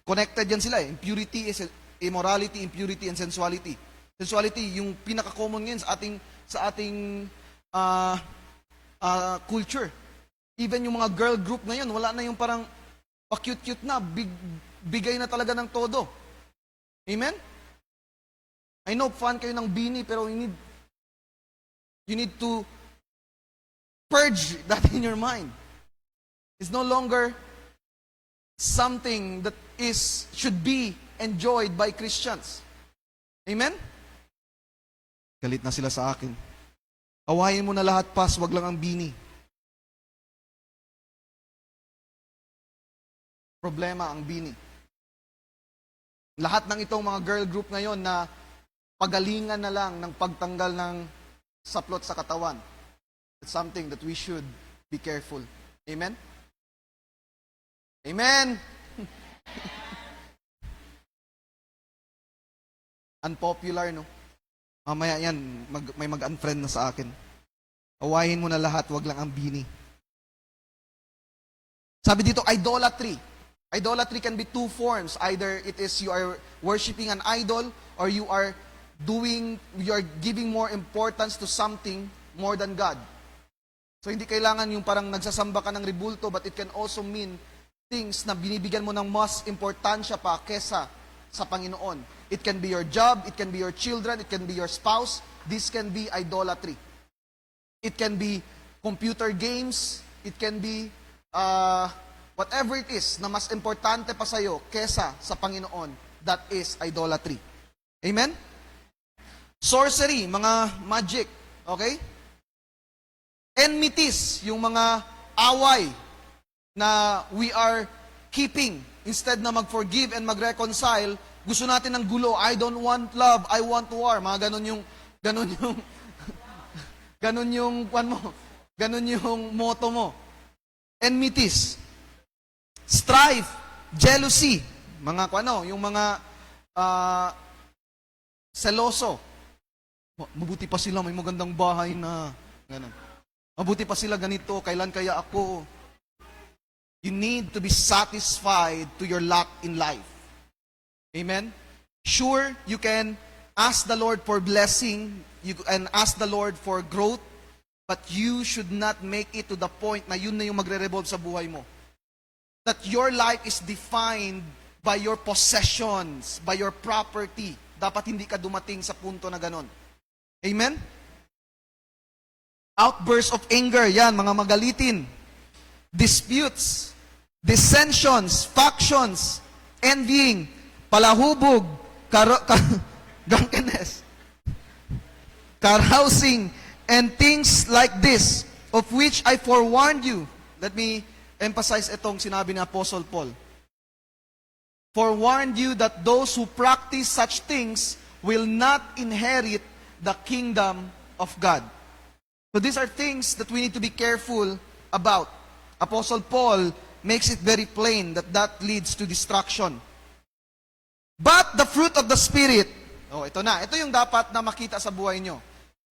Connected yan sila eh. Impurity is immorality, impurity, and sensuality. Sensuality, yung pinaka-common ngayon sa ating culture. Even yung mga girl group ngayon, wala na yung parang pa-cute-cute na, bigay na talaga ng todo. Amen? I know, fan kayo ng bini, pero you need to purge that in your mind. It's no longer something that should be enjoyed by Christians. Amen? Galit na sila sa akin. Awayin mo na lahat, pas, wag lang ang bini. Problema ang bini. Lahat ng itong mga girl group ngayon na pagalingan na lang ng pagtanggal ng saplot sa katawan. It's something that we should be careful. Amen? Amen! Unpopular, no? Mamaya yan, may mag-unfriend na sa akin. Awayin mo na lahat, wag lang ang bini. Sabi dito, idolatry. Idolatry can be two forms. Either it is you are worshiping an idol, or you are giving more importance to something more than God. So hindi kailangan yung parang nagsasamba ka ng ribulto, but it can also mean things na binibigyan mo ng mas importansya pa kesa sa Panginoon. It can be your job, it can be your children, it can be your spouse. This can be idolatry. It can be computer games, it can be whatever it is na mas importante pa sa'yo kesa sa Panginoon. That is idolatry. Amen? Sorcery, mga magic. Okay? Enmities, yung mga away na we are keeping. Instead na mag-forgive and mag-reconcile, gusto natin ng gulo. I don't want love, I want war. Mga ganun yung motto mo. Enmities. Strife, jealousy. Mga yung mga seloso. Mabuti pa sila, may magandang bahay na. Ganun. Mabuti pa sila ganito, kailan kaya ako? You need to be satisfied to your lot in life. Amen? Sure, you can ask the Lord for blessing, you can ask the Lord for growth, but you should not make it to the point na yun na yung magre-revolve sa buhay mo. That your life is defined by your possessions, by your property. Dapat hindi ka dumating sa punto na ganon. Amen? Outbursts of anger, yan, mga magalitin. Disputes, dissensions, factions, envying, palahubog, drunkenness, carousing, and things like this, of which I forewarned you. Let me emphasize itong sinabi ni Apostle Paul. Forewarned you that those who practice such things will not inherit the kingdom of God. So these are things that we need to be careful about. Apostle Paul makes it very plain that that leads to destruction. But the fruit of the Spirit, ito na. Ito yung dapat na makita sa buhay nyo.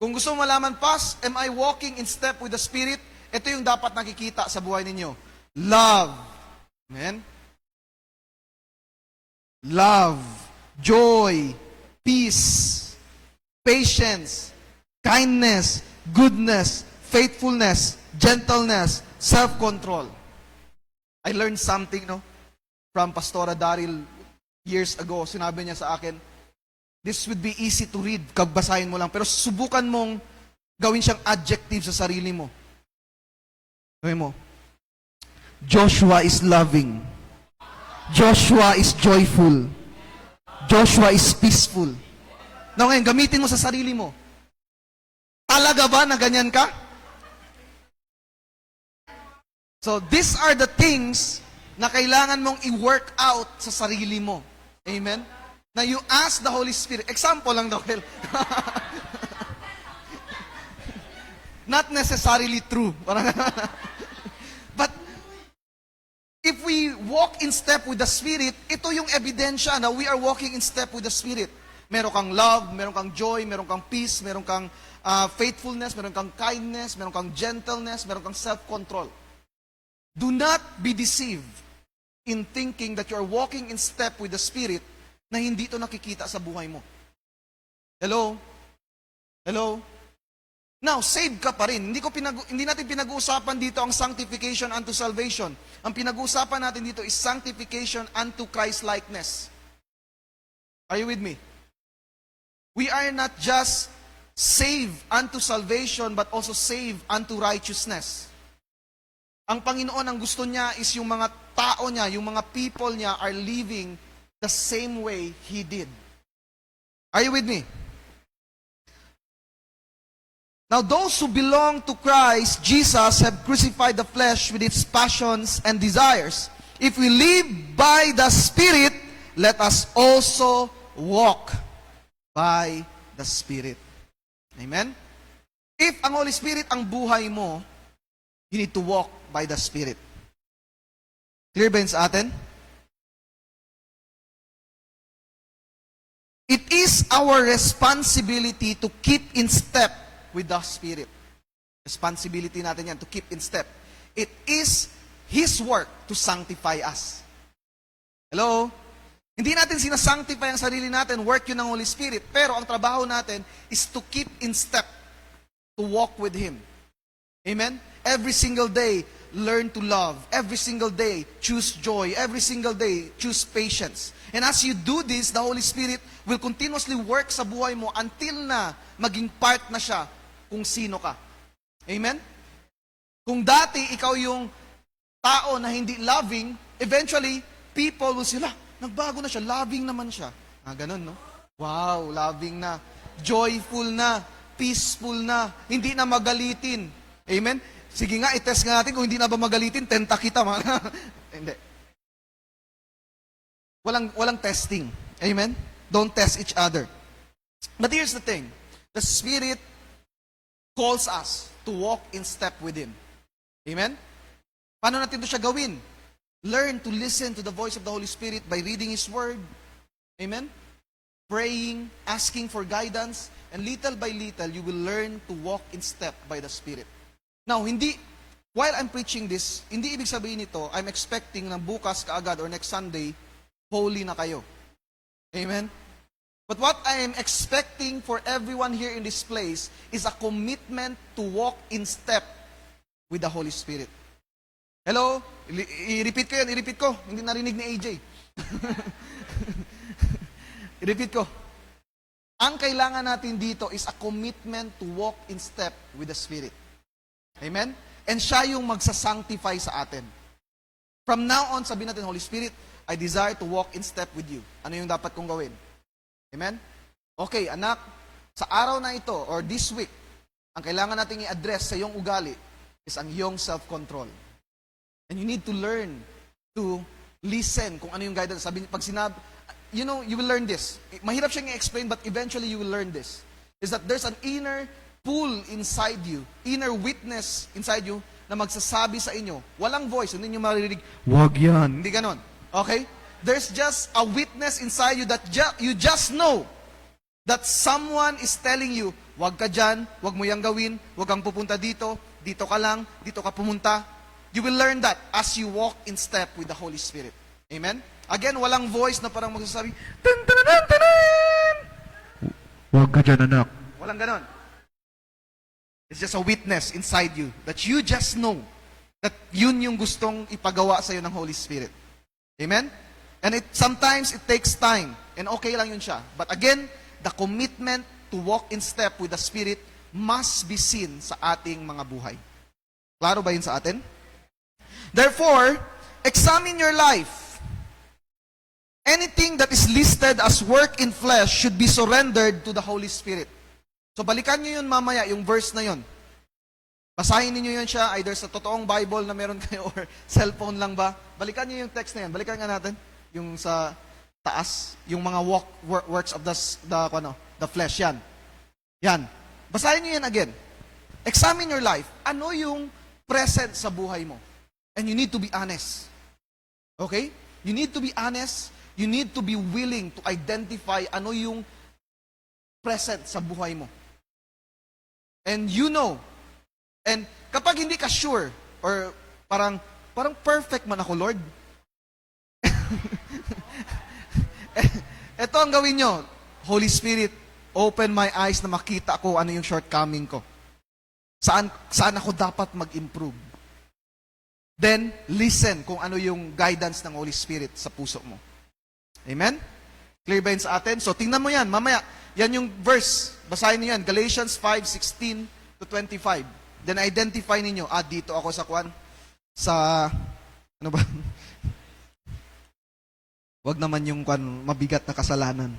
Kung gusto mo malaman, Pas, am I walking in step with the Spirit? Ito yung dapat nakikita sa buhay ninyo. Love. Amen? Love, joy, peace, patience, kindness, goodness, faithfulness, gentleness, self-control. I learned something, from Pastora Daryl years ago. Sinabi niya sa akin, this would be easy to read, basahin mo lang. Pero subukan mong gawin siyang adjective sa sarili mo. Gawin mo, Joshua is loving. Joshua is joyful. Joshua is peaceful. Now ngayon, gamitin mo sa sarili mo. Talaga ba na ganyan ka? So, these are the things na kailangan mong i-work out sa sarili mo. Amen? Na you ask the Holy Spirit. Example lang daw. Not necessarily true. But, if we walk in step with the Spirit, ito yung ebidensya na we are walking in step with the Spirit. Meron kang love, meron kang joy, meron kang peace, meron kang faithfulness, meron kang kindness, meron kang gentleness, meron kang self-control. Do not be deceived in thinking that you are walking in step with the Spirit na hindi ito nakikita sa buhay mo. Hello? Hello? Now, save ka pa rin. Hindi natin pinag-uusapan dito ang sanctification unto salvation. Ang pinag-uusapan natin dito is sanctification unto Christ-likeness. Are you with me? We are not just saved unto salvation, but also saved unto righteousness. Ang Panginoon, ang gusto niya is yung mga tao niya, yung mga people niya are living the same way He did. Are you with me? Now, those who belong to Christ Jesus have crucified the flesh with its passions and desires. If we live by the Spirit, let us also walk by the Spirit. Amen? If ang Holy Spirit ang buhay mo, you need to walk by the Spirit. Clear ba yun sa atin? It is our responsibility to keep in step with the Spirit. Responsibility natin yan to keep in step. It is His work to sanctify us. Hello? Hindi natin sinasanctify ang sarili natin, work yun ng Holy Spirit. Pero ang trabaho natin is to keep in step, to walk with Him. Amen? Every single day, learn to love. Every single day, choose joy. Every single day, choose patience. And as you do this, the Holy Spirit will continuously work sa buhay mo until na maging part na siya kung sino ka. Amen? Kung dati ikaw yung tao na hindi loving, eventually, people will say, nagbago na siya, loving naman siya. Ganun, no? Wow, loving na. Joyful na. Peaceful na. Hindi na magalitin. Amen? Sige nga, itest nga natin kung hindi na ba magalitin, tenta kita. Hindi. Walang testing. Amen? Don't test each other. But here's the thing. The Spirit calls us to walk in step with Him. Amen? Paano natin ito siya gawin? Learn to listen to the voice of the Holy Spirit by reading His Word. Amen? Praying, asking for guidance, and little by little, you will learn to walk in step by the Spirit. Now, while I'm preaching this, hindi ibig sabihin nito, I'm expecting na bukas kaagad or next Sunday, holy na kayo. Amen? But what I am expecting for everyone here in this place is a commitment to walk in step with the Holy Spirit. Hello? I-repeat ko yan, i-repeat ko. Hindi narinig ni AJ. I-repeat ko. Ang kailangan natin dito is a commitment to walk in step with the Spirit. Amen? And siya yung magsasanctify sa atin. From now on, sabihin natin, Holy Spirit, I desire to walk in step with you. Ano yung dapat kong gawin? Amen? Okay, anak, sa araw na ito, or this week, ang kailangan natin i-address sa iyong ugali is ang iyong self-control. And you need to learn to listen kung ano yung guidance. Sabi, pag you will learn this. Mahirap siyang i-explain, but eventually you will learn this. Is that there's an inner pull inside you, inner witness inside you, na magsasabi sa inyo, walang voice, hindi nyo maririnig, wag yan. Hindi ganon. Okay? There's just a witness inside you that you just know that someone is telling you, wag ka dyan, wag mo yang gawin, wag kang pupunta dito, dito ka lang, dito ka pumunta. You will learn that as you walk in step with the Holy Spirit. Amen? Again, walang voice na parang magsasabi, tan tan tan tan.
Huwag ka dyan, anak.
Walang ganon. It's just a witness inside you that you just know that yun yung gustong ipagawa sa iyo ng Holy Spirit. Amen? And sometimes it takes time. And okay lang yun siya. But again, the commitment to walk in step with the Spirit must be seen sa ating mga buhay. Klaro ba yun sa atin? Therefore, examine your life. Anything that is listed as work in flesh should be surrendered to the Holy Spirit. So balikan nyo yun mamaya, yung verse na yun. Basahin niyo yun siya, either sa totoong Bible na meron kayo or cellphone lang ba. Balikan niyo yung text na yan. Balikan nga natin. Yung sa taas, yung mga works of the flesh, yan. Yan. Basahin niyo yan again. Examine your life. Ano yung present sa buhay mo? And you need to be honest. Okay? You need to be honest. You need to be willing to identify ano yung present sa buhay mo. And you know. And kapag hindi ka sure, or parang perfect man ako, Lord. Ito ang gawin nyo. Holy Spirit, open my eyes na makita ko ano yung shortcoming ko. Saan ako dapat mag-improve? Then, listen kung ano yung guidance ng Holy Spirit sa puso mo. Amen? Clear ba yun sa atin? So, tingnan mo yan. Mamaya, yan yung verse. Basahin niyo yan. Galatians 5:16 to 25. Then, identify ninyo, dito ako sa ano ba? Wag naman yung mabigat na kasalanan.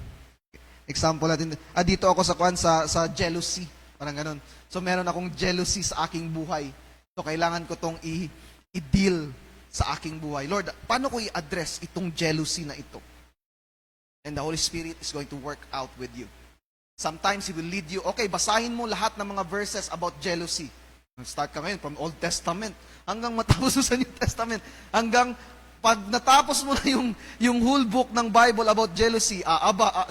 Example natin, dito ako sa jealousy. Parang ganun. So, meron akong jealousy sa aking buhay. So, kailangan ko tong i-deal sa aking buhay. Lord, paano ko i-address itong jealousy na ito? And the Holy Spirit is going to work out with you. Sometimes He will lead you, okay, basahin mo lahat ng mga verses about jealousy. Start ka ngayon from Old Testament hanggang matapos mo sa New Testament. Hanggang pag natapos mo na yung whole book ng Bible about jealousy,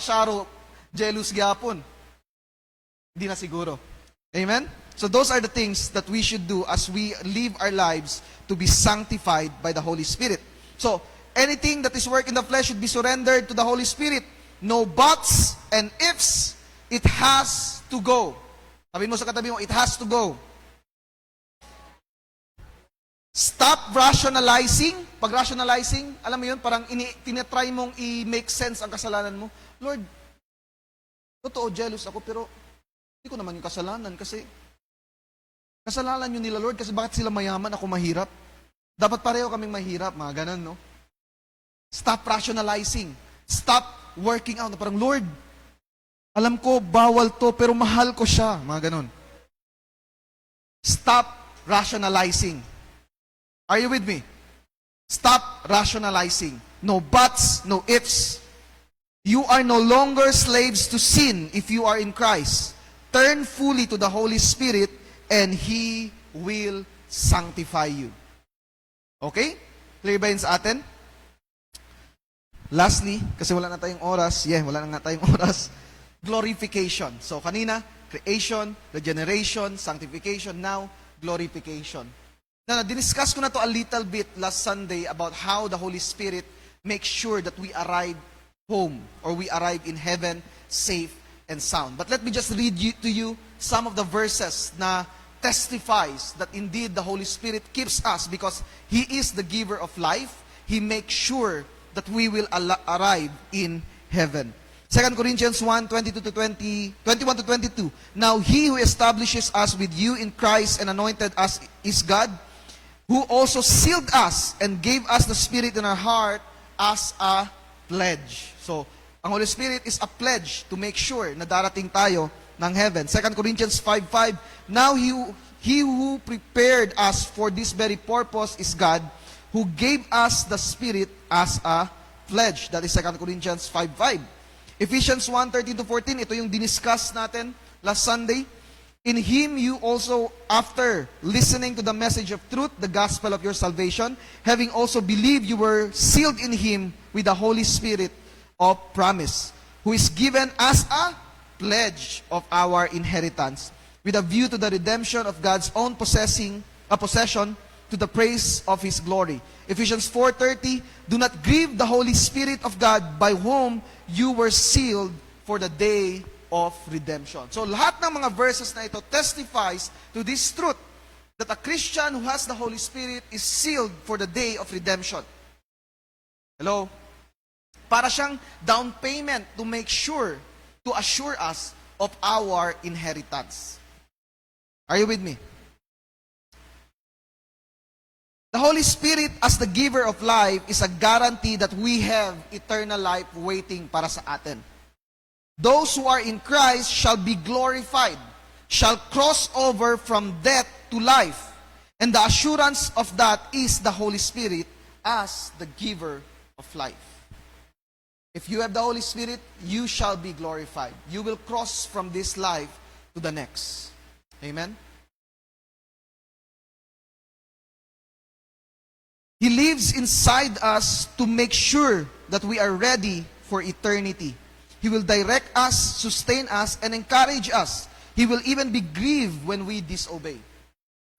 Sharo, jealous gyapon. Hindi na siguro. Amen? So those are the things that we should do as we live our lives to be sanctified by the Holy Spirit. So, anything that is work in the flesh should be surrendered to the Holy Spirit. No buts and ifs. It has to go. Sabihin mo sa katabi mo, it has to go. Stop rationalizing. Pag rationalizing, alam mo yun, parang tinatry mong i-make sense ang kasalanan mo. Lord, totoo, jealous ako, pero hindi ko naman yung kasalanan kasi kasalanan yun nila, Lord, kasi bakit sila mayaman, ako mahirap? Dapat pareho kaming mahirap, mga ganun, no? Stop rationalizing. Stop working out. Parang, Lord, alam ko, bawal to, pero mahal ko siya. Mga ganun. Stop rationalizing. Are you with me? Stop rationalizing. No buts, no ifs. You are no longer slaves to sin if you are in Christ. Turn fully to the Holy Spirit and He will sanctify you. Okay? Clear ba yun sa atin? Lastly, kasi wala na tayong oras. Wala na nga tayong oras. Glorification. So, kanina, creation, regeneration, sanctification. Now, glorification. Now, diniscuss ko na to a little bit last Sunday about how the Holy Spirit makes sure that we arrive home or we arrive in heaven safe and sound. But let me just read to you some of the verses na testifies that indeed the Holy Spirit keeps us because He is the giver of life. He makes sure that we will arrive in heaven. 2 Corinthians 1, 21 to 22. Now He who establishes us with you in Christ and anointed us is God, who also sealed us and gave us the Spirit in our heart as a pledge. So, ang Holy Spirit is a pledge to make sure na darating tayo ng heaven. 2 Corinthians 5:5. Now He who prepared us for this very purpose is God, who gave us the Spirit as a pledge. That is 2 Corinthians 5:5. Ephesians 1:13-14, ito yung diniscuss natin last Sunday. In Him you also, after listening to the message of truth, the gospel of your salvation, having also believed, you were sealed in Him with the Holy Spirit of promise, who is given as a pledge of our inheritance, with a view to the redemption of God's own possession, to the praise of His glory. Ephesians 4:30, do not grieve the Holy Spirit of God, by whom you were sealed for the day of redemption. So lahat ng mga verses na ito testifies to this truth that a Christian who has the Holy Spirit is sealed for the day of redemption. Hello? Para siyang down payment to make sure, to assure us of our inheritance. Are you with me? The Holy Spirit as the giver of life is a guarantee that we have eternal life waiting para sa atin. Those who are in Christ shall be glorified, shall cross over from death to life. And the assurance of that is the Holy Spirit as the giver of life. If you have the Holy Spirit, you shall be glorified. You will cross from this life to the next. Amen? He lives inside us to make sure that we are ready for eternity. He will direct us, sustain us, and encourage us. He will even be grieved when we disobey.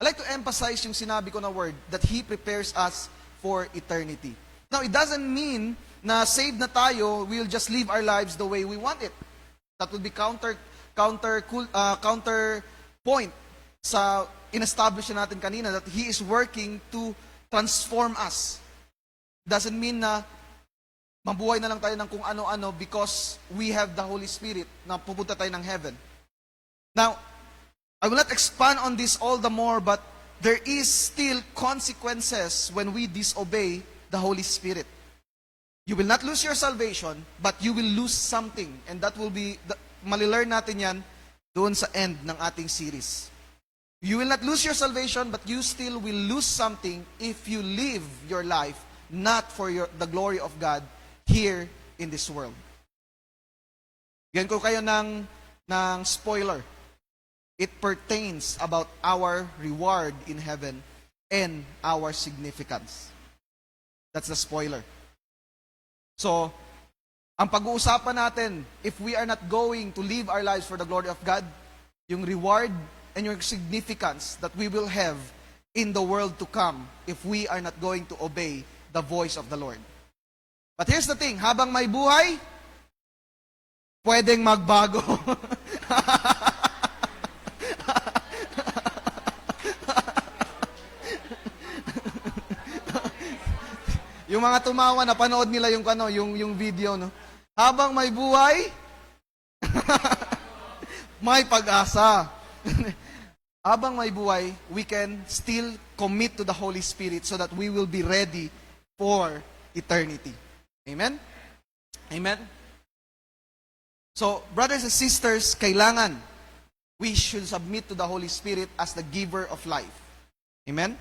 I like to emphasize yung sinabi ko na word, that He prepares us for eternity. Now, it doesn't mean na saved na tayo, we'll just live our lives the way we want it. That would be counterpoint in-establish na natin kanina that He is working to transform us. Doesn't mean na mabuhay na lang tayo ng kung ano-ano because we have the Holy Spirit na pupunta tayo ng heaven. Now, I will not expand on this all the more, but there is still consequences when we disobey the Holy Spirit. You will not lose your salvation, but you will lose something. And that will be, malilearn natin yan doon sa end ng ating series. You will not lose your salvation, but you still will lose something if you live your life not for the glory of God here in this world. Bigyan ko kayo ng spoiler. It pertains about our reward in heaven and our significance. That's the spoiler. So, ang pag-uusapan natin, if we are not going to live our lives for the glory of God, yung reward and your significance that we will have in the world to come if we are not going to obey the voice of the Lord. But here's the thing, habang may buhay, pwedeng magbago. Yung mga tumawa, napanood nila yung video, no? Habang may buhay, may pag-asa. Habang may buhay, we can still commit to the Holy Spirit so that we will be ready for eternity. Amen? Amen? So, brothers and sisters, kailangan we should submit to the Holy Spirit as the giver of life. Amen?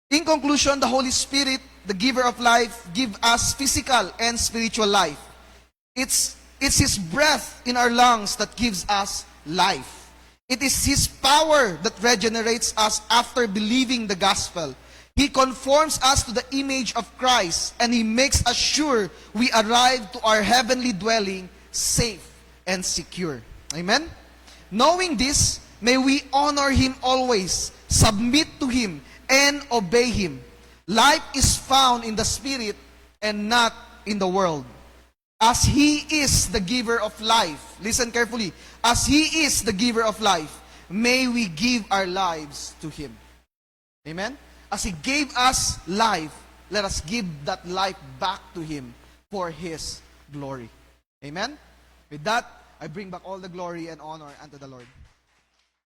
In conclusion, the Holy Spirit, the giver of life, give us physical and spiritual life. It's His breath in our lungs that gives us life. It is His power that regenerates us after believing the gospel. He conforms us to the image of Christ, and He makes us sure we arrive to our heavenly dwelling safe and secure. Amen? Knowing this, may we honor Him always, submit to Him, and obey Him. Life is found in the Spirit and not in the world. As He is the giver of life, listen carefully, as He is the giver of life, may we give our lives to Him. Amen? As He gave us life, let us give that life back to Him for His glory. Amen? With that, I bring back all the glory and honor unto the Lord.